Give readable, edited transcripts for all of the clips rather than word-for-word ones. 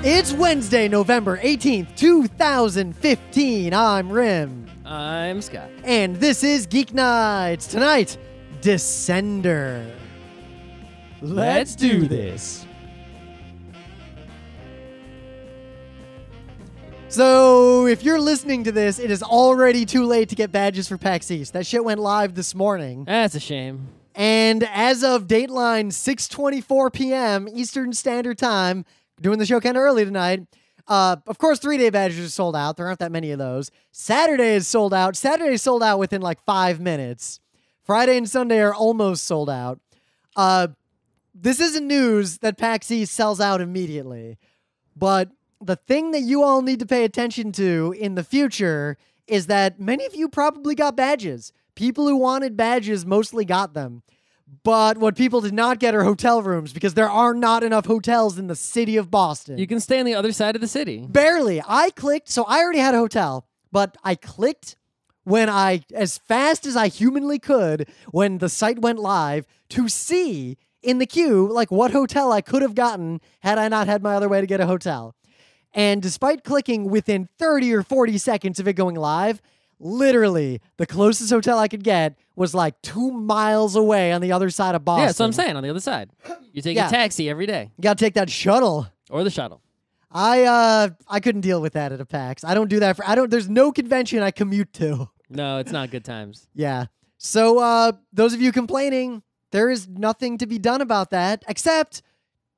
It's Wednesday, November 18th, 2015. I'm Rim. I'm Scott. And this is Geek Nights. Tonight, Descender. Let's do this. So, if you're listening to this, it is already too late to get badges for PAX East. That shit went live this morning. That's a shame. And as of Dateline 6:24 p.m. Eastern Standard Time, doing the show kind of early tonight. Of course, 3-day badges are sold out. There aren't that many of those. Saturday is sold out. Saturday is sold out within like 5 minutes. Friday and Sunday are almost sold out. This isn't news that PAX East sells out immediately. But the thing that you all need to pay attention to in the future is that many of you probably got badges. People who wanted badges mostly got them. But what people did not get are hotel rooms because there are not enough hotels in the city of Boston. You can stay on the other side of the city. Barely. I clicked, so I already had a hotel, but I clicked as fast as I humanly could when the site went live to see in the queue, like what hotel I could have gotten had I not had my other way to get a hotel. And despite clicking within 30 or 40 seconds of it going live, literally, the closest hotel I could get was like 2 miles away on the other side of Boston. Yeah, that's what I'm saying, on the other side. You take a taxi every day. You gotta take that shuttle. Or the shuttle. I couldn't deal with that at a PAX. I don't do that there's no convention I commute to. No, it's not good times. Yeah. So, those of you complaining, there is nothing to be done about that, except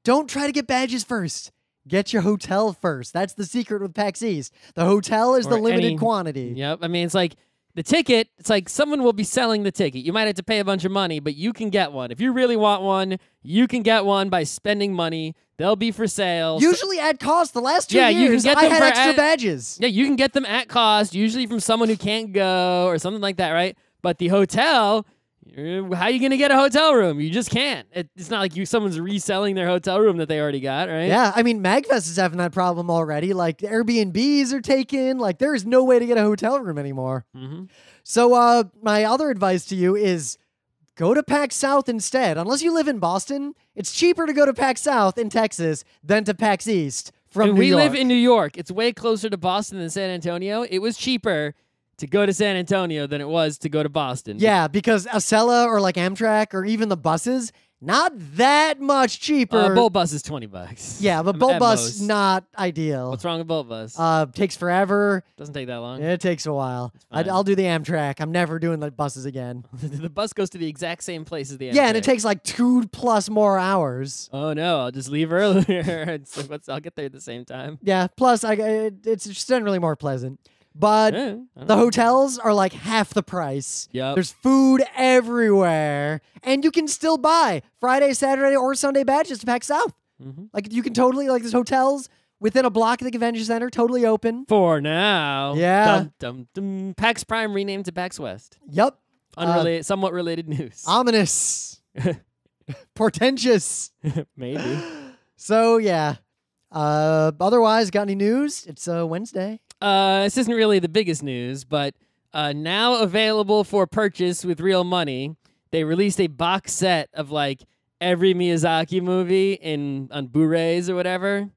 don't try to get badges first. Get your hotel first. That's the secret with PAX East. The hotel is the limited quantity. Yep. I mean, it's like the ticket, it's like someone will be selling the ticket. You might have to pay a bunch of money, but you can get one. If you really want one, you can get one by spending money. They'll be for sale. Usually at cost. The last 2 years, you can get them I had extra badges. Yeah, you can get them at cost, usually from someone who can't go or something like that, right? But the hotel, how are you going to get a hotel room? You just can't. It's not like someone's reselling their hotel room that they already got, right? Yeah, I mean, MagFest is having that problem already. Like, Airbnbs are taken. Like, there is no way to get a hotel room anymore. Mm-hmm. So, my other advice to you is go to PAX South instead. Unless you live in Boston, it's cheaper to go to PAX South in Texas than to PAX East from New York. We live in New York. It's way closer to Boston than San Antonio. It was cheaper to go to San Antonio than it was to go to Boston. Yeah, because Acela or like Amtrak or even the buses, not that much cheaper. Bolt bus is $20. Yeah, but Bolt bus not ideal. What's wrong with Bolt bus? Takes forever. Doesn't take that long. It takes a while. I'll do the Amtrak. I'm never doing the buses again. The bus goes to the exact same place as the Amtrak. Yeah, and it takes like 2+ more hours. Oh no, I'll just leave earlier. I'll get there at the same time. Yeah, plus it's just generally more pleasant. But the hotels are like half the price. Yep. There's food everywhere. And you can still buy Friday, Saturday, or Sunday badges to PAX South. Mm-hmm. Like, you can totally, like, there's hotels within a block of the convention center, totally open. For now. Yeah. PAX Prime renamed to PAX West. Yep. Unrelated, somewhat related news. Ominous. Portentous. Maybe. So, yeah. Otherwise, got any news? It's Wednesday. This isn't really the biggest news, but now available for purchase with real money, they released a box set of like every Miyazaki movie on Blu-rays or whatever.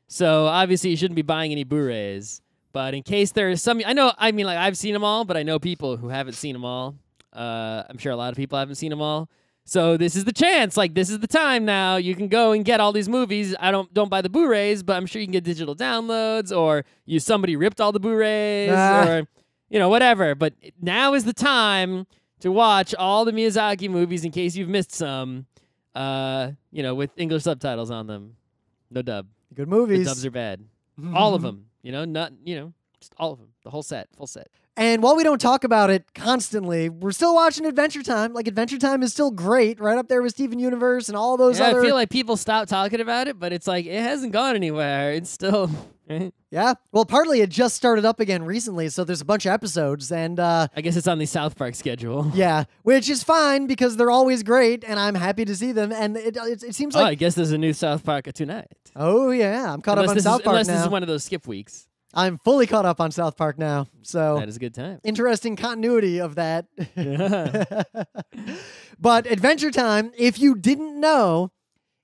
So obviously you shouldn't be buying any Blu-rays, but in case there is some, I've seen them all, but I know people who haven't seen them all. I'm sure a lot of people haven't seen them all. So this is the chance, like this is the time now. You can go and get all these movies. Don't buy the Blu-rays, but I'm sure you can get digital downloads, or somebody ripped all the Blu-rays, or whatever. But now is the time to watch all the Miyazaki movies in case you've missed some, with English subtitles on them. No dub. Good movies. The dubs are bad. All of them. Just all of them. The whole set, full set. And while we don't talk about it constantly, we're still watching Adventure Time. Like, Adventure Time is still great, right up there with Steven Universe and all those other... I feel like people stopped talking about it, but it's like, it hasn't gone anywhere. It's still... Yeah. Well, partly it just started up again recently, so there's a bunch of episodes, and... I guess it's on the South Park schedule. Yeah, which is fine, because they're always great, and I'm happy to see them, and it seems like... I guess there's a new South Park tonight. Oh, yeah. I'm caught up on South Park now. Unless this is one of those skip weeks. I'm fully caught up on South Park now, so... That is a good time. Interesting continuity of that. But Adventure Time, if you didn't know,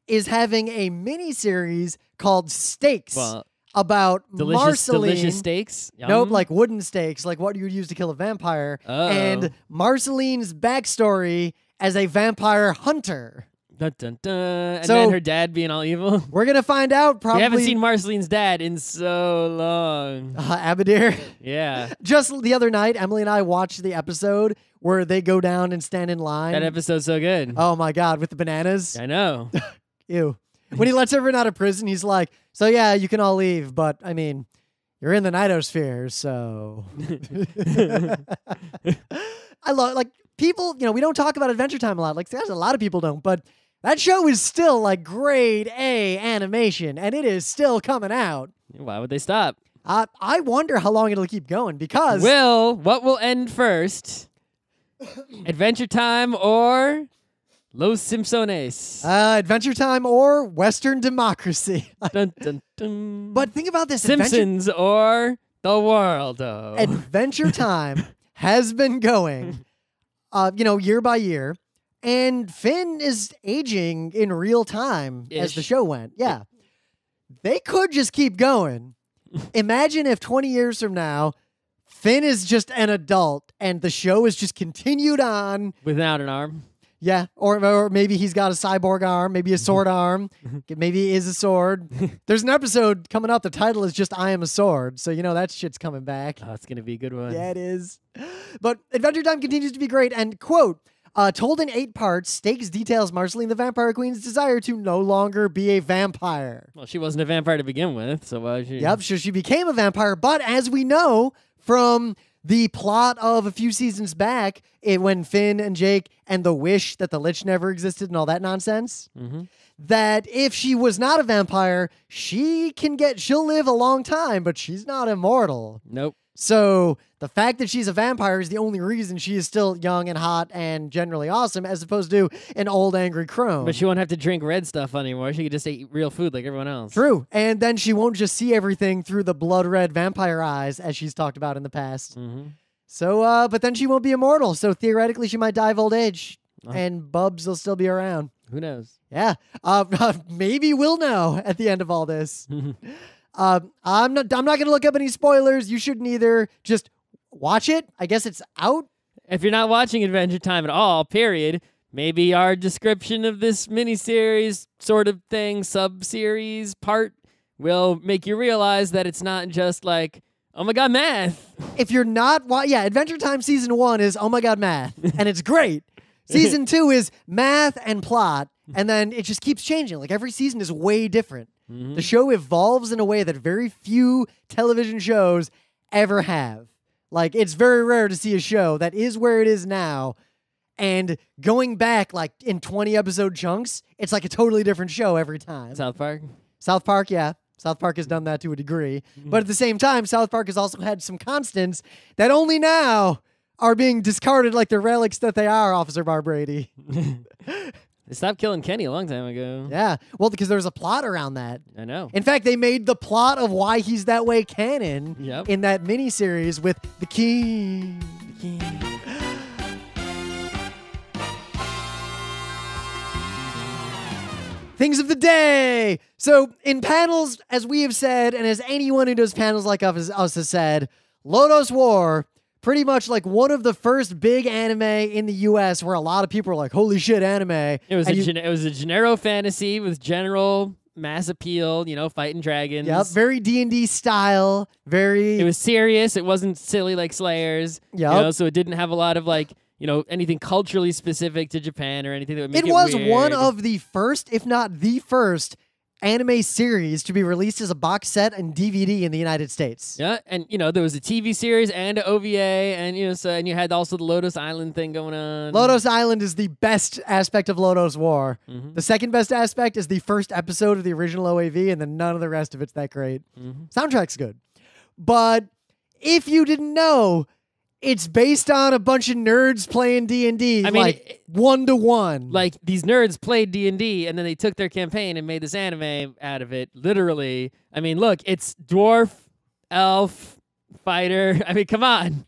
is having a mini-series called Steaks Well, about Marceline. delicious steaks. Yum. Nope, like wooden steaks, like what you would use to kill a vampire. Oh. And Marceline's backstory as a vampire hunter. Dun, dun, dun. And So- then her dad being all evil. We're gonna find out probably. We haven't seen Marceline's dad in so long. Abadir. Yeah. Just the other night, Emily and I watched the episode where they go down and stand in line. That episode's so good. Oh my god, with the bananas. I know. Ew. When he lets everyone out of prison, he's like, "So yeah, you can all leave, but I mean, you're in the Nightosphere, so." I love like people. We don't talk about Adventure Time a lot. Like, there's a lot of people don't, but that show is still like grade A animation, and it is still coming out. Why would they stop? I wonder how long it'll keep going because What will end first? Adventure Time or Los Simpsones? Adventure Time or Western Democracy. Dun, dun, dun. But think about this: Simpsons or The World? Adventure Time has been going, year by year, and Finn is aging in real time as the Ish. show went. Yeah. They could just keep going. Imagine if 20 years from now, Finn is just an adult and the show is just continued on. Without an arm. Yeah, or maybe he's got a cyborg arm, maybe a sword arm, maybe he is a sword. There's an episode coming up, the title is just I Am a Sword, so that shit's coming back. Oh, it's going to be a good one. Yeah, it is. But Adventure Time continues to be great, and quote, told in 8 parts, Stakes details Marceline the Vampire Queen's desire to no longer be a vampire. Well, she wasn't a vampire to begin with, so why would she? Yep, so she became a vampire, but as we know from the plot of a few seasons back, when Finn and Jake and the wish that the Lich never existed and all that nonsense, that if she was not a vampire, she'll live a long time, but she's not immortal. Nope. So the fact that she's a vampire is the only reason she is still young and hot and generally awesome, as opposed to an old angry crone. But she won't have to drink red stuff anymore. She could just eat real food like everyone else. True. And then she won't just see everything through the blood red vampire eyes, as she's talked about in the past. So, but then she won't be immortal. So theoretically, she might die of old age, and Bubs will still be around. Who knows? Yeah. Maybe we'll know at the end of all this. I'm not going to look up any spoilers. You shouldn't either. Just watch it. I guess it's out. If you're not watching Adventure Time at all, period, maybe our description of this miniseries sort of thing, sub-series part, will make you realize that it's not just like, oh my god, math. If you're not, Adventure Time Season 1 is, oh my god, math. And it's great. Season 2 is math and plot. And then it just keeps changing. Like every season is way different. The show evolves in a way that very few television shows ever have. Like, it's very rare to see a show that is where it is now, and going back, like, in 20-episode chunks, it's like a totally different show every time. South Park? South Park, yeah. South Park has done that to a degree. But at the same time, South Park has also had some constants that only now are being discarded like the relics that they are, Officer Barbrady. They stopped killing Kenny a long time ago. Yeah. Well, because there's a plot around that. I know. In fact, they made the plot of why he's that way canon Yep. in that miniseries with the king. Things of the day. So in panels, as we have said, and as anyone who does panels like us has said, Lodoss War, pretty much like one of the first big anime in the U.S. where a lot of people were like, holy shit, anime. It was it was a Genero fantasy with general mass appeal, fighting dragons. Yep, very D&D style, very... It was serious. It wasn't silly like Slayers. Yep. So it didn't have a lot of anything culturally specific to Japan or anything that would make it was weird. one of the first, if not the first, anime series to be released as a box set and DVD in the United States. Yeah, and there was a TV series and an OVA, and and you had also the Lotus Island thing going on. Lodoss Island is the best aspect of Lodoss War. Mm-hmm. The second best aspect is the first episode of the original OAV, and then none of the rest of it's that great. Soundtrack's good. But if you didn't know, it's based on a bunch of nerds playing D&D, one-to-one. Like, these nerds played D&D, and then they took their campaign and made this anime out of it, literally. I mean, look, it's dwarf, elf, fighter. I mean, come on.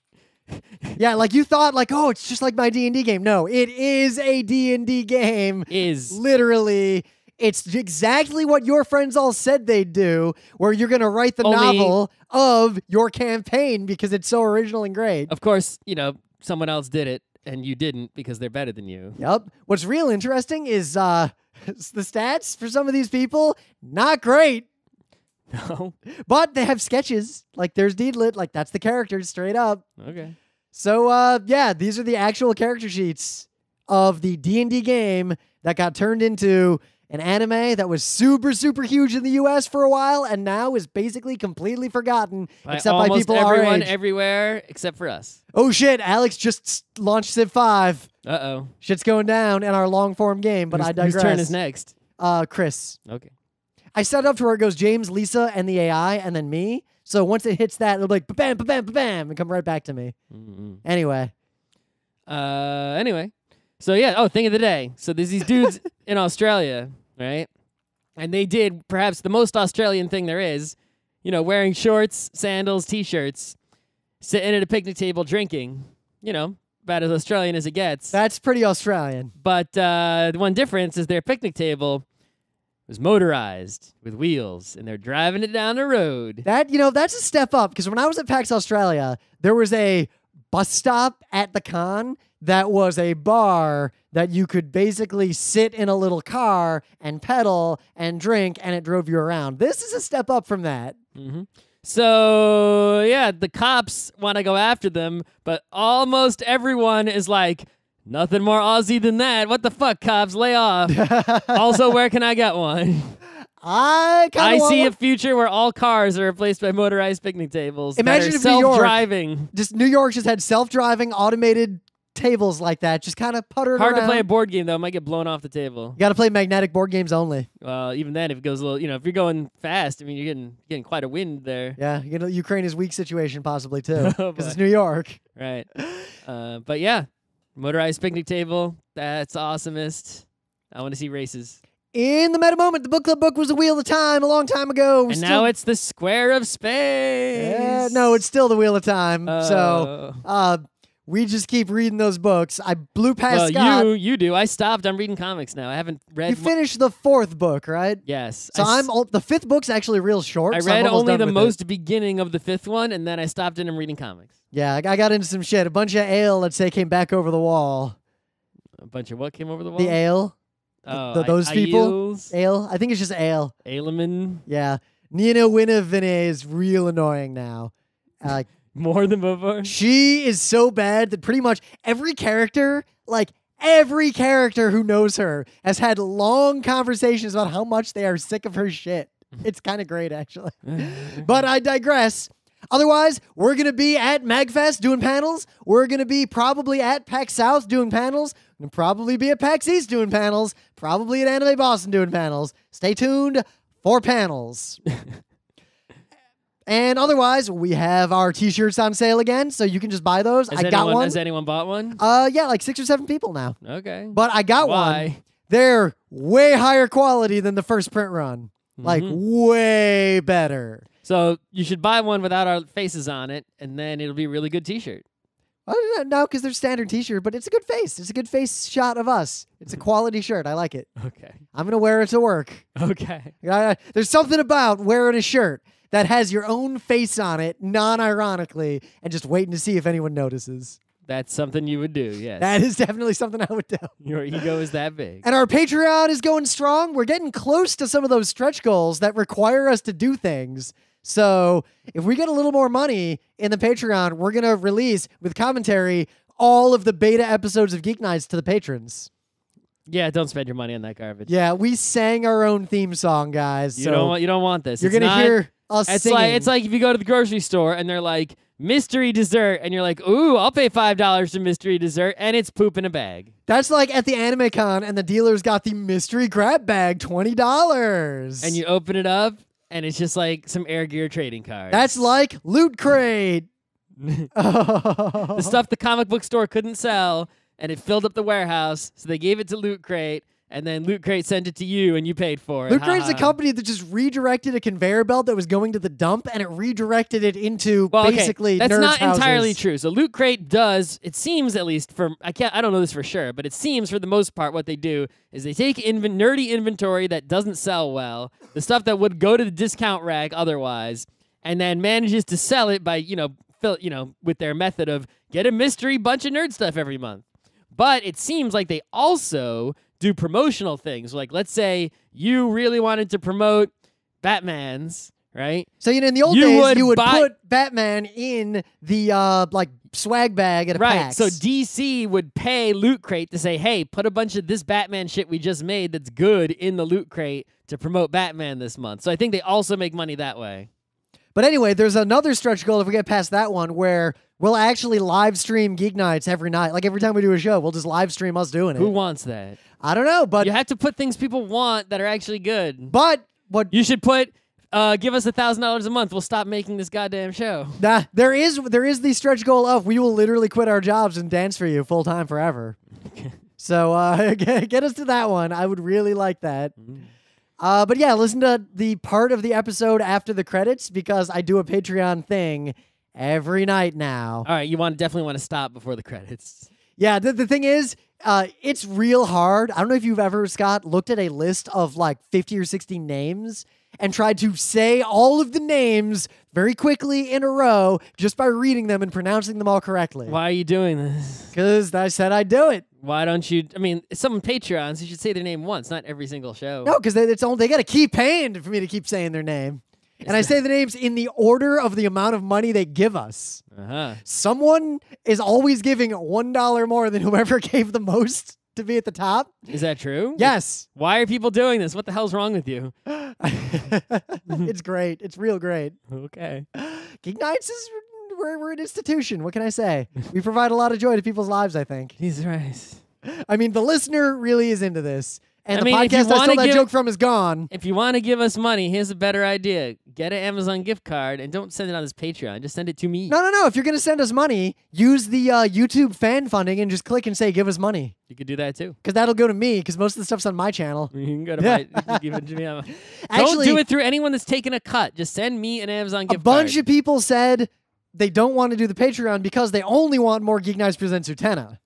Yeah, like you thought, oh, it's just like my D&D game. No, it is a D&D game. Is. Literally. It's exactly what your friends all said they'd do, where you're going to write the novel of your campaign because it's so original and great. Of course, someone else did it and you didn't because they're better than you. Yep. What's real interesting is the stats for some of these people, not great. No. But they have sketches. Like there's Deedlit, like that's the characters straight up. Okay. So yeah, these are the actual character sheets of the D&D game that got turned into an anime that was super, super huge in the U.S. for a while and now is basically completely forgotten except by people everyone our age. Everywhere except for us. Oh shit, Alex just launched Civ 5. Uh-oh. Shit's going down in our long-form game, but I digress. Whose turn is next? Chris. Okay. I set it up to where it goes James, Lisa, and the AI, and then me. So once it hits that, it'll be like ba-bam, ba-bam, ba-bam, and come right back to me. Mm-hmm. Anyway. So yeah, thing of the day. So there's these dudes in Australia, right? And they did perhaps the most Australian thing there is, wearing shorts, sandals, T-shirts, sitting at a picnic table drinking, about as Australian as it gets. That's pretty Australian. But the one difference is their picnic table was motorized with wheels, and they're driving it down the road. That's a step up, because when I was at PAX Australia, there was a bus stop at the con that was a bar that you could basically sit in a little car and pedal and drink, and it drove you around. This is a step up from that. Mm-hmm. So, yeah, the cops want to go after them, but almost everyone is like, nothing more Aussie than that. What the fuck, cops? Lay off. Also, where can I get one? I see a future where all cars are replaced by motorized picnic tables. Imagine if self-driving. New York just had self-driving automated tables like that, just kind of puttering Hard around. to play a board game, though. It might get blown off the table. You got to play magnetic board games only. Well, even then, if it goes a little, if you're going fast, I mean, you're getting quite a wind there. Yeah, Ukraine is weak situation possibly, too, because it's New York. Right. But yeah, motorized picnic table, that's awesomest. I want to see races. In the meta moment, the book club book was the Wheel of Time a long time ago. And now it's the Square of Space. No, it's still the Wheel of Time. So we just keep reading those books. I blew past Scott. You do. I stopped. I'm reading comics now. I haven't read. You finished the 4th book, right? Yes. So the 5th book's actually real short. I read only the most beginning of the 5th one, and then I stopped and I'm reading comics. Yeah, I got into some shit. A bunch of ale, let's say, came back over the wall. A bunch of what came over the wall? The ale. Those people. Eels? Ale. I think it's just ale. Aleman. Yeah. Nina Winavine is real annoying now. More than before? She is so bad that pretty much every character who knows her has had long conversations about how much they are sick of her shit. It's kind of great, actually. But I digress. Otherwise, we're going to be at MagFest doing panels. We're going to be probably at PAX South doing panels. We're going to probably be at PAX East doing panels. Probably at Anime Boston doing panels. Stay tuned for panels. And otherwise, we have our T-shirts on sale again, so you can just buy those. Got one. Has anyone bought one? Yeah, like 6 or 7 people now. Okay. But I got one. They're way higher quality than the first print run. Like, way better. So you should buy one without our faces on it, and then it'll be a really good T-shirt. No, because they're standard T-shirt, but it's a good face. It's a good face shot of us. It's a quality shirt. I like it. Okay. I'm going to wear it to work. Okay. There's something about wearing a shirt that has your own face on it, non-ironically, and just waiting to see if anyone notices. That's something you would do, yes. That is definitely something I would do. Your ego is that big. And our Patreon is going strong. We're getting close to some of those stretch goals that require us to do things. So if we get a little more money in the Patreon, we're going to release, with commentary, all of the beta episodes of GeekNights to the patrons. Yeah, don't spend your money on that garbage. Yeah, we sang our own theme song, guys. You don't want this. You're going to hear us singing. It's like if you go to the grocery store and they're like, mystery dessert, and you're like, ooh, I'll pay $5 for mystery dessert, and it's poop in a bag. That's like at the Anime Con, and the dealer's got the mystery grab bag, $20. And you open it up, and it's just like some Air Gear trading cards. That's like Loot Crate. The stuff the comic book store couldn't sell, and it filled up the warehouse, so they gave it to Loot Crate, and then Loot Crate sent it to you, and you paid for it. Loot Crate's a company that just redirected a conveyor belt that was going to the dump, and it redirected it into basically that's nerds' not houses. entirely true. So Loot Crate does, it seems at least I don't know this for sure, but it seems for the most part what they do is they take nerdy inventory that doesn't sell well, the stuff that would go to the discount rack otherwise, and then manages to sell it by, with their method of get a mystery bunch of nerd stuff every month. But it seems like they also do promotional things. Like, let's say you really wanted to promote Batman's, right? So, in the old days, you would put Batman in the, swag bag at a PAX. So DC would pay Loot Crate to say, hey, put a bunch of this Batman shit we just made that's good in the Loot Crate to promote Batman this month. So I think they also make money that way. But anyway, there's another stretch goal if we get past that one where we'll actually live stream Geek Nights every night. Like every time we do a show, we'll just live stream us doing it. Who wants that? I don't know, but you have to put things people want that are actually good. But what you should put, give us $1,000 a month. We'll stop making this goddamn show. Nah, there is the stretch goal of we will literally quit our jobs and dance for you full time forever. So get us to that one. I would really like that. But yeah, listen to the part of the episode after the credits because I do a Patreon thing every night now. All right, you definitely want to stop before the credits. Yeah, the thing is, it's real hard. I don't know if you've ever, Scott, looked at a list of like 50 or 60 names and tried to say all of the names very quickly in a row just by reading them and pronouncing them all correctly. Why are you doing this? Because I said I'd do it. Why don't you? I mean, some Patreons, you should say their name once, not every single show. No, because they got to keep paying for me to keep saying their name. And I say the names in the order of the amount of money they give us. Someone is always giving $1 more than whoever gave the most to be at the top. Is that true? Yes. Why are people doing this? What the hell's wrong with you? It's great. It's real great. Okay. GeekNights is we're an institution. What can I say? We provide a lot of joy to people's lives, I think. He's right. I mean, the listener really is into this. And I mean, podcast I stole that joke from is gone. If you want to give us money, here's a better idea. Get an Amazon gift card and don't send it on this Patreon. Just send it to me. No. If you're going to send us money, use the YouTube fan funding and just click and say, give us money. You could do that too. Because that'll go to me, because most of the stuff's on my channel. You can go to my... You can give it to me. Actually, don't do it through anyone that's taken a cut. Just send me an Amazon gift card. A bunch of people said they don't want to do the Patreon because they only want more Geek Nights Presents Utena.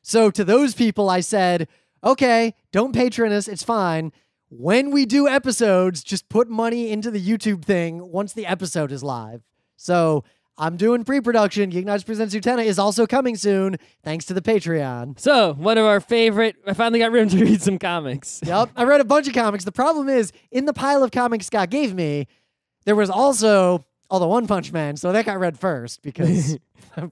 So to those people, I said, okay, don't patron us. It's fine. When we do episodes, just put money into the YouTube thing once the episode is live. So I'm doing pre-production. Geek Nights Presents Utena is also coming soon, thanks to the Patreon. So one of our favorite... I finally got room to read some comics. Yep, I read a bunch of comics. The problem is, in the pile of comics Scott gave me, there was also... the One Punch Man, so that got read first because...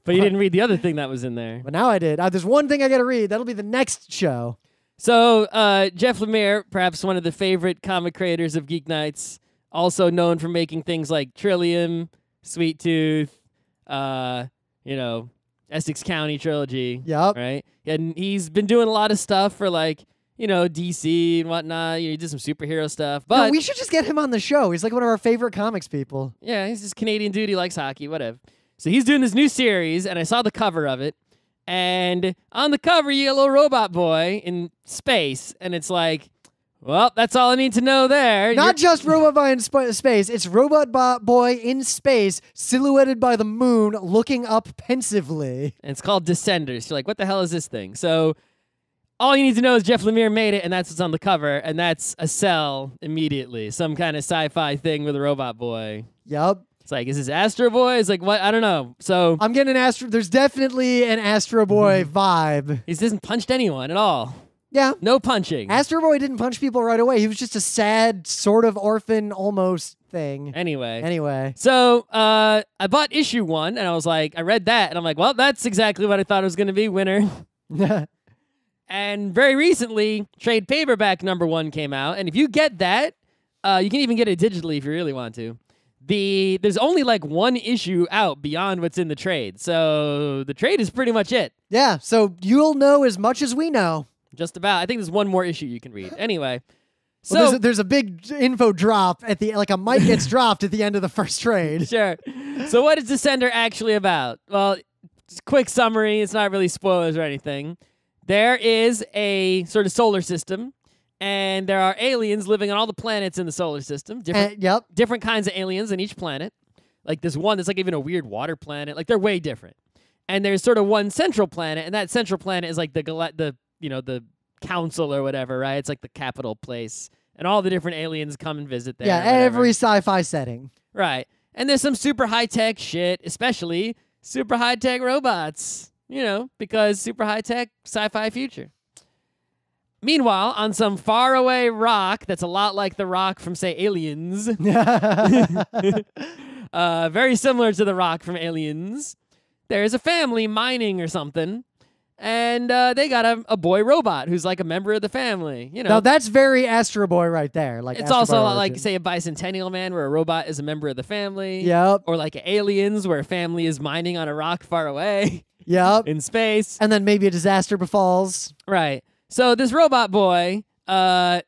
But you didn't read the other thing that was in there. But now I did. There's one thing I got to read. That'll be the next show. So, Jeff Lemire, perhaps one of the favorite comic creators of Geek Nights, also known for making things like Trillium, Sweet Tooth, Essex County Trilogy. Yep. Right? And he's been doing a lot of stuff for DC and whatnot. He did some superhero stuff. But we should just get him on the show. He's like one of our favorite comics people. Yeah, he's this Canadian dude. He likes hockey, whatever. So he's doing this new series, and I saw the cover of it. And on the cover, you get a little robot boy in space. And it's like, well, that's all I need to know there. Not just robot boy in space. It's robot boy in space, silhouetted by the moon, looking up pensively. And it's called Descenders. You're like, what the hell is this thing? So... all you need to know is Jeff Lemire made it, and that's what's on the cover, and that's a cell immediately. Some kind of sci-fi thing with a robot boy. Yep. It's like, is this Astro Boy? It's like, what? I don't know. So I'm getting there's definitely an Astro Boy vibe. He hasn't punched anyone at all. Yeah. No punching. Astro Boy didn't punch people right away. He was just a sad, sort of orphan, almost thing. Anyway. So I bought issue 1, and I was like, I read that, and I'm like, well, that's exactly what I thought it was going to be, winner. And very recently, trade paperback number 1 came out, and if you get that, you can even get it digitally if you really want to. There's only like 1 issue out beyond what's in the trade, so the trade is pretty much it. Yeah, so you'll know as much as we know. Just about. I think there's 1 more issue you can read. Anyway, so well, there's a big info drop at the a mic gets dropped at the end of the first trade. Sure. So what is Descender actually about? Well, quick summary. It's not really spoilers or anything. there is a sort of solar system, and there are aliens living on all the planets in the solar system. Different kinds of aliens in each planet. Like there's one that's like even a weird water planet. Like they're way different. And there's sort of one central planet, and that central planet is like the council or whatever, right? It's like the capital place, and all the different aliens come and visit there. Yeah, every sci-fi setting. Right. And there's some super high-tech shit, especially super high-tech robots, because super high-tech sci-fi future. Meanwhile, on some faraway rock that's a lot like the rock from, say, Aliens, very similar to the rock from Aliens, there's a family mining or something, and they got a boy robot who's like a member of the family. Now that's very Astro Boy right there. Like it's also like, say, a Bicentennial Man where a robot is a member of the family. Yep. Or like Aliens where a family is mining on a rock far away. Yep. In space. And then maybe a disaster befalls. Right. So this robot boy, outlives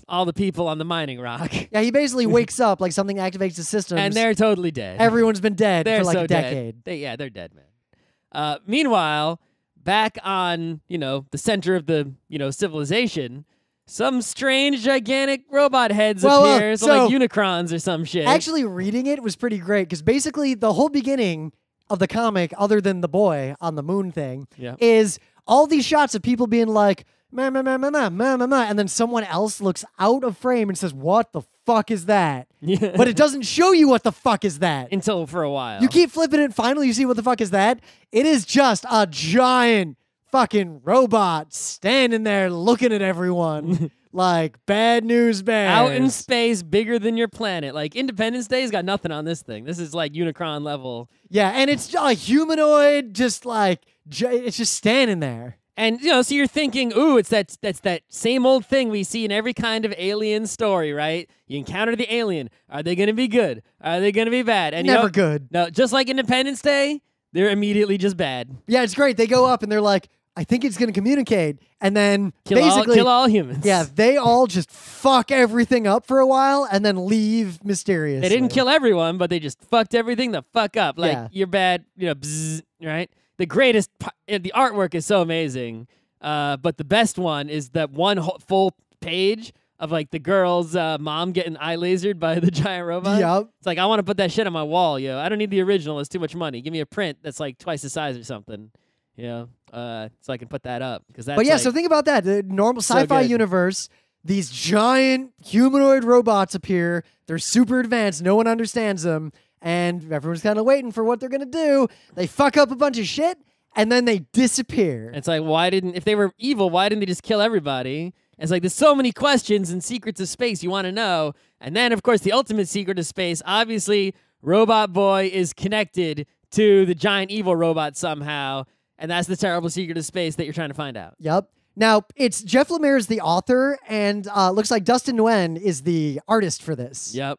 all the people on the mining rock. Yeah, he basically wakes up like something activates the systems. And they're totally dead. Everyone's been dead they're for like so a decade. They're dead, man. Meanwhile, back on, the center of the, civilization, some strange, gigantic robot heads appear. So like Unicrons or some shit. Actually, reading it was pretty great because basically the whole beginning of the comic, other than the boy on the moon thing, is all these shots of people being like, ma, ma, ma, ma, ma, ma, ma, ma, and then someone else looks out of frame and says, what the fuck is that? Yeah. But it doesn't show you what the fuck is that. Until for a while. You keep flipping it and finally you see what the fuck is that. It is just a giant fucking robot standing there looking at everyone like bad news bears. Out in space, bigger than your planet. Like Independence Day's got nothing on this thing. This is like Unicron level. Yeah, and it's a humanoid, just like, it's just standing there. And, so you're thinking, ooh, that's that same old thing we see in every kind of alien story, right? You encounter the alien. Are they going to be good? Are they going to be bad? And never good. No, just like Independence Day, they're immediately just bad. Yeah, it's great. They go up and they're like, I think it's going to communicate. And then basically kill all humans. Yeah, they all just fuck everything up for a while and then leave mysteriously. They didn't kill everyone, but they just fucked everying the fuck up. Like, you're bad, bzzz, right? The greatest, the artwork is so amazing, but the best one is that one full page of like the girl's mom getting eye lasered by the giant robot. Yep. It's like, I want to put that shit on my wall, yo. I don't need the original. It's too much money. Give me a print that's like twice the size or something, so I can put that up. But yeah, so think about that. The normal sci-fi universe, these giant humanoid robots appear. They're super advanced. No one understands them. And everyone's kind of waiting for what they're going to do. They fuck up a bunch of shit, and then they disappear. It's like, if they were evil, why didn't they just kill everybody? It's like, there's so many questions and secrets of space you want to know. And then, of course, the ultimate secret of space, obviously, Robot Boy is connected to the giant evil robot somehow. And that's the terrible secret of space that you're trying to find out. Yep. Now, it's Jeff Lemire is the author, and looks like Dustin Nguyen is the artist for this. Yep.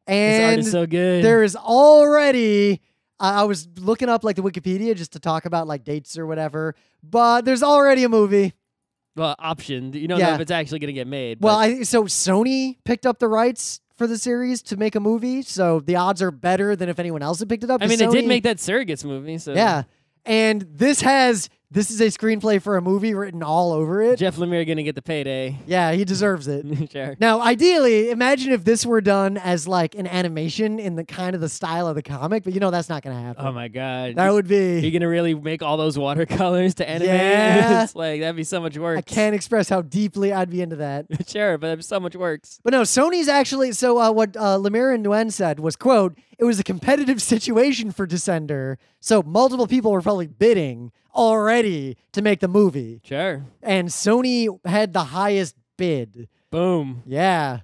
And this art is so good. There is already, I was looking up like the Wikipedia just to talk about like dates or whatever, but there's already a movie. Well, optioned. You don't know if it's actually going to get made. Well, so Sony picked up the rights for the series to make a movie, so the odds are better than if anyone else had picked it up. I mean, they did make that Surrogates movie. So. Yeah. And this is a screenplay for a movie written all over it. Jeff Lemire gonna get the payday. Yeah, he deserves it. Sure. Now, ideally, imagine if this were done as like an animation in the kind of the style of the comic, but that's not gonna happen. Oh my god. That would be. You're gonna really make all those watercolors to animate? Yeah. It's like, that'd be so much work. I can't express how deeply I'd be into that. Sure, but there's so much work. But no, Sony's actually, what Lemire and Nguyen said was, quote, it was a competitive situation for Descender, so multiple people were probably bidding already to make the movie. Sure. And Sony had the highest bid. Boom. Yeah.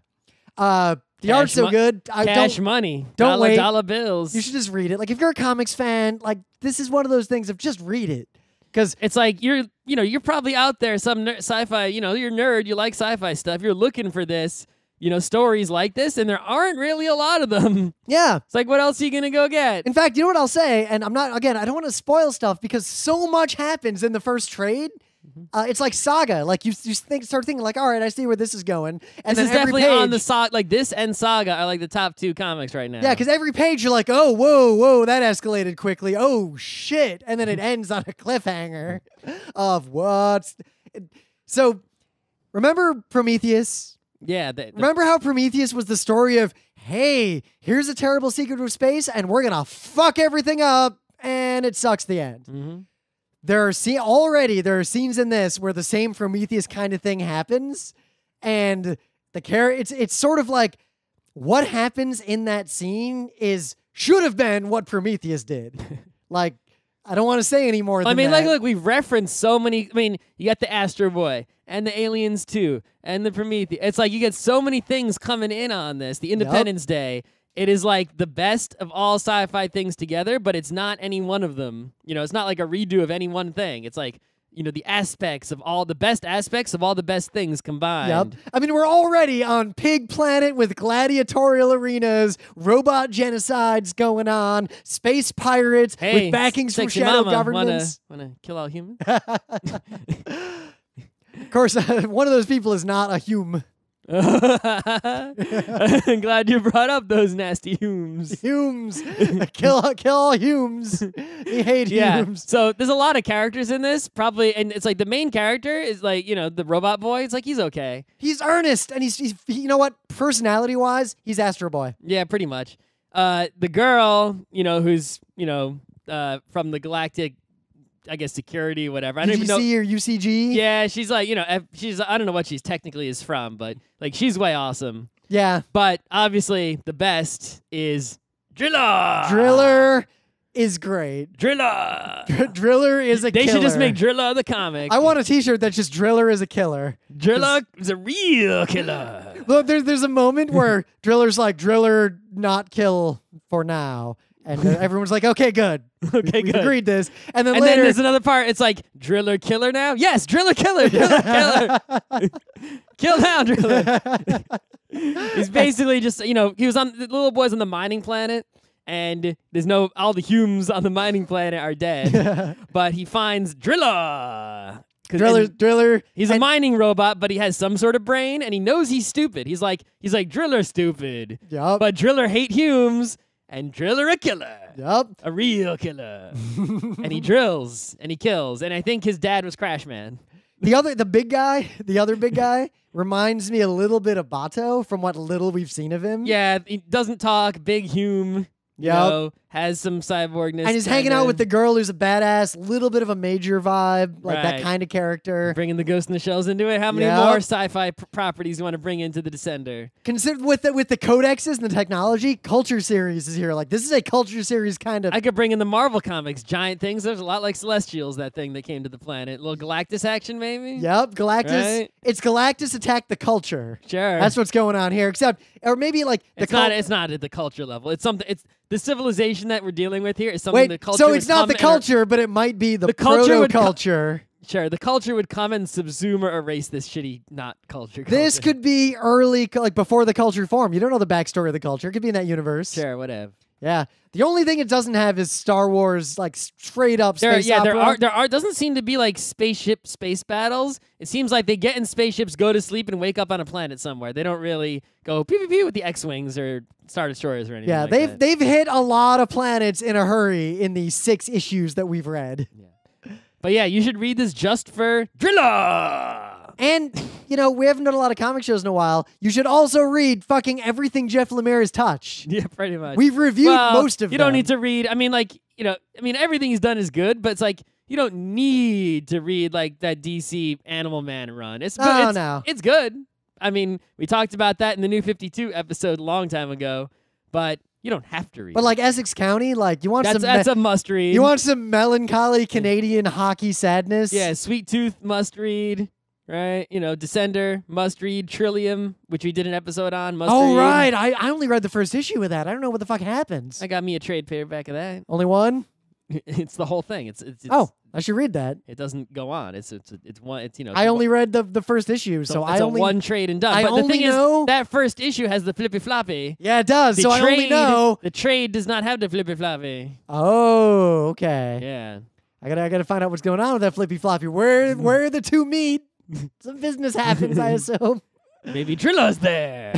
The art's so good. Cash money. Don't wait. Dollar bills. You should just read it. Like, if you're a comics fan, like, this is one of those things of just read it. Because it's like you're probably out there, some sci-fi, you're a nerd, you like sci-fi stuff, you're looking for this, stories like this, and there aren't really a lot of them. Yeah. It's like, what else are you going to go get? In fact, you know what I'll say? And I don't want to spoil stuff because so much happens in the first trade. It's like Saga. Like, you start thinking, like, all right, I see where this is going. And this then is definitely page, on the Saga. Like, this and Saga are like the top 2 comics right now. Yeah, because every page you're like, oh, whoa, that escalated quickly. Oh, shit. And then it ends on a cliffhanger. of what's. So, remember Prometheus? Yeah. Remember how Prometheus was the story of, hey, here's a terrible secret of space, and we're gonna fuck everything up, and it sucks the end. Mm-hmm. There are scenes in this where the same Prometheus kind of thing happens, and it's sort of like what happens in that scene should have been what Prometheus did. Like, I don't want to say any more than that. Look, we've referenced so many. I mean, you got the Astro Boy and the Aliens 2 and the Prometheus. It's like you get so many things coming in on this. The Independence Day. It is like the best of all sci-fi things together, but it's not any one of them. You know, it's not like a redo of any one thing. It's like, you know, the best aspects of all the best things combined. Yep. I mean, we're already on Pig Planet with gladiatorial arenas, robot genocides going on, space pirates with backings from shadow governments. Wanna kill all humans? Of course, one of those people is not a hume. I'm glad you brought up those nasty Humes. Humes. kill all Humes. We hate Humes. So there's a lot of characters in this, probably, and it's like the main character is like, you know, the robot boy. It's like he's okay. He's earnest, and he's you know what? Personality-wise, he's Astro Boy. Yeah, pretty much. The girl, you know, who's, you know, from the Galactic, I guess, security, whatever. I don't even know. UGC or UCG? Yeah, she's like, you know, I don't know what she's technically is from, but like she's way awesome. Yeah. But obviously the best is Driller. Driller is great. Driller. Driller is a killer. They should just make Driller the comic. I want a t-shirt that's just Driller is a killer. Driller is a real killer. Look, there's a moment where Driller's like, Driller not kill for now. And everyone's like, okay, good. Okay, We've good. agreed this. And then then later, there's another part. It's like, Driller killer now? Yes, Driller killer. Driller killer. Kill now, Driller. He's basically just, you know, the little boy's on the mining planet, and all the Humes on the mining planet are dead. But he finds Driller. Driller. He's a mining robot, but he has some sort of brain, and he knows he's stupid. He's like Driller stupid. Yup. But Driller hate Humes. And Driller a killer. Yup. A real killer. And he drills and he kills. And I think his dad was Crash Man. The other big guy reminds me a little bit of Bato from what little we've seen of him. Yeah, he doesn't talk, big Hume. You know, has some cyborgness. And he's hanging out with the girl who's a badass, little bit of a major vibe, like that kind of character. Bringing the Ghost in the Shells into it. How many more sci-fi properties you want to bring into the Descender? Consider with the codexes and the technology, Culture Series is here. Like, this is a Culture Series kind of... I could bring in the Marvel Comics, giant things. There's a lot like Celestials, that thing that came to the planet. A little Galactus action, maybe? Yep, Galactus. Right? It's Galactus attack the culture. Sure. That's what's going on here. Except, or maybe like... It's not at the culture level. It's something... It's the civilization that we're dealing with here is something the culture so it's not the culture, but it might be the proto-culture. Sure, the culture would come and subsume or erase this shitty not culture. This could be early, like before the culture formed. You don't know the backstory of the culture. It could be in that universe. Sure, whatever. Yeah. The only thing it doesn't have is Star Wars, like straight up space opera. There doesn't seem to be like space battles. It seems like they get in spaceships, go to sleep, and wake up on a planet somewhere. They don't really go pew pew pew with the X-wings or Star Destroyers or anything. Yeah, like they've hit a lot of planets in a hurry in the 6 issues that we've read. Yeah. But yeah, you should read this just for Driller. And, you know, we haven't done a lot of comic shows in a while. You should also read fucking everything Jeff Lemire has touched. Yeah, pretty much. We've reviewed most of them. You don't need to read. I mean, everything he's done is good, but it's like, you don't need to read like that DC Animal Man run. It's good. No. It's good. I mean, we talked about that in the New 52 episode a long time ago, but you don't have to read. But like Essex County, like you want that's a must read. You want some melancholy Canadian hockey sadness? Yeah, Sweet Tooth must read. Right, you know, Descender, must read. Trillium, which we did an episode on, must read. Oh, right. I only read the first issue of that. I don't know what the fuck happens. I got me a trade paperback of that. Only one? It's the whole thing. It's I should read that. It doesn't go on. It's one. It's, you know. I only read the first issue, so I only one trade and done. I but the only thing know is, that first issue has the flippy floppy. Yeah, it does. So I only know the trade does not have the flippy floppy. Oh, okay. Yeah. I gotta find out what's going on with that flippy floppy. Where the two meet? Some business happens, I assume. Maybe Driller's there.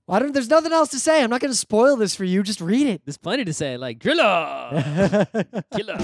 There's nothing else to say. I'm not going to spoil this for you. Just read it. There's plenty to say, like Driller, Killer.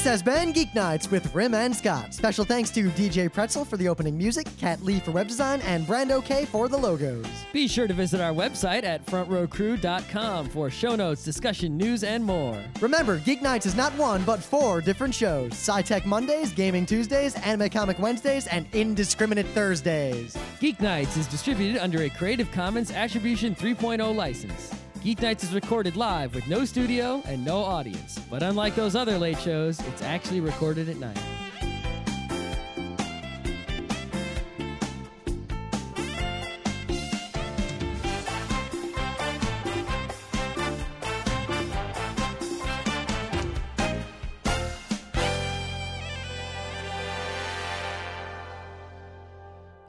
has been Geek Nights with Rim and Scott. Special thanks to DJ Pretzel for the opening music, Kat Lee for web design, and Brando K for the logos. Be sure to visit our website at frontrowcrew.com for show notes, discussion, news, and more. Remember, Geek Nights is not one, but 4 different shows. Sci-Tech Mondays, Gaming Tuesdays, Anime Comic Wednesdays, and Indiscriminate Thursdays. Geek Nights is distributed under a Creative Commons Attribution 3.0 license. Geek Nights is recorded live with no studio and no audience. But unlike those other late shows, it's actually recorded at night.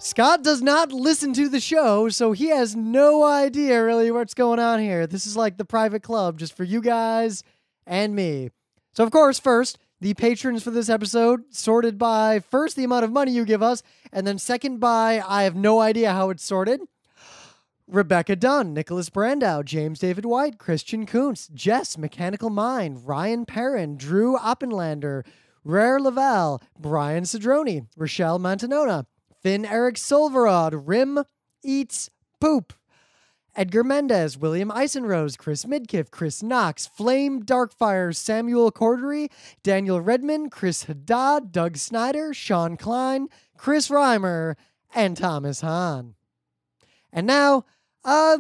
Scott does not listen to the show, so he has no idea really what's going on here. This is like the private club just for you guys and me. So, of course, first, the patrons for this episode, sorted by first the amount of money you give us, and then second by I have no idea how it's sorted. Rebecca Dunn, Nicholas Brandow, James David White, Christian Kuntz, Jess, Mechanical Mind, Ryan Perrin, Drew Oppenlander, Rare Laval, Brian Cedrone, Rochelle Mantanona, Finn Eric Silverod, Rim Eats Poop, Edgar Mendez, William Eisenrose, Chris Midkiff, Chris Knox, Flame Darkfire, Samuel Cordery, Daniel Redman, Chris Haddad, Doug Snyder, Sean Klein, Chris Reimer, and Thomas Hahn. And now, I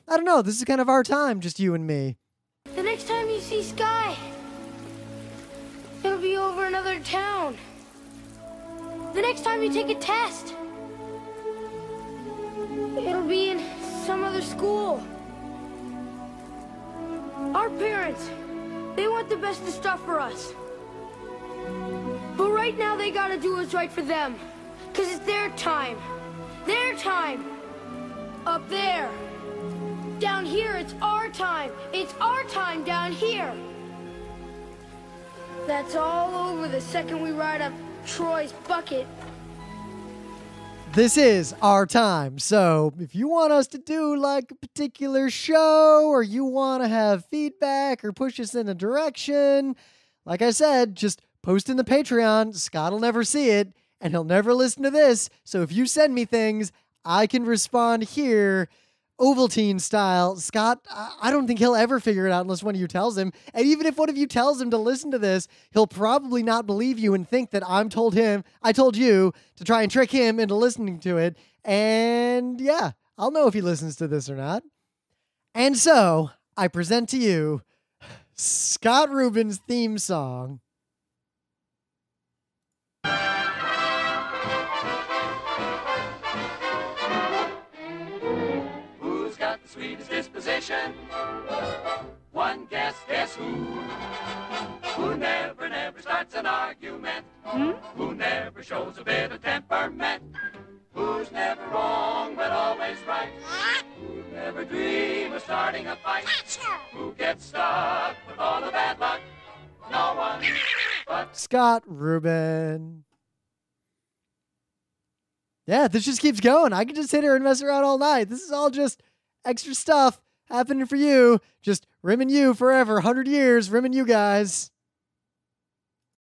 don't know, this is kind of our time, just you and me. The next time you see Sky, it'll be over another town. The next time you take a test, it'll be in some other school. Our parents, they want the best of stuff for us. But right now they gotta do what's right for them. 'Cause it's their time. Their time. Up there. Down here, it's our time. It's our time down here. That's all over the second we ride up Troy's bucket. This is our time. So if you want us to do like a particular show, or you want to have feedback or push us in a direction, like I said, just post in the Patreon. Scott will never see it and he'll never listen to this. So if you send me things, I can respond here, Ovaltine style. Scott, I don't think he'll ever figure it out unless one of you tells him. And even if one of you tells him to listen to this, he'll probably not believe you and think that I told you to try and trick him into listening to it. And yeah, I'll know if he listens to this or not. And so I present to you Scott Rubin's theme song. Sweetest disposition. One guess who? Who never starts an argument. Who never shows a bit of temperament. Who's never wrong but always right. Who never dream of starting a fight. Who gets stuck with all the bad luck. No one but Scott Rubin. Yeah, this just keeps going. I could just sit here and mess around all night. This is all just extra stuff happening for you. Just rimming you forever. 100 years rimming you guys.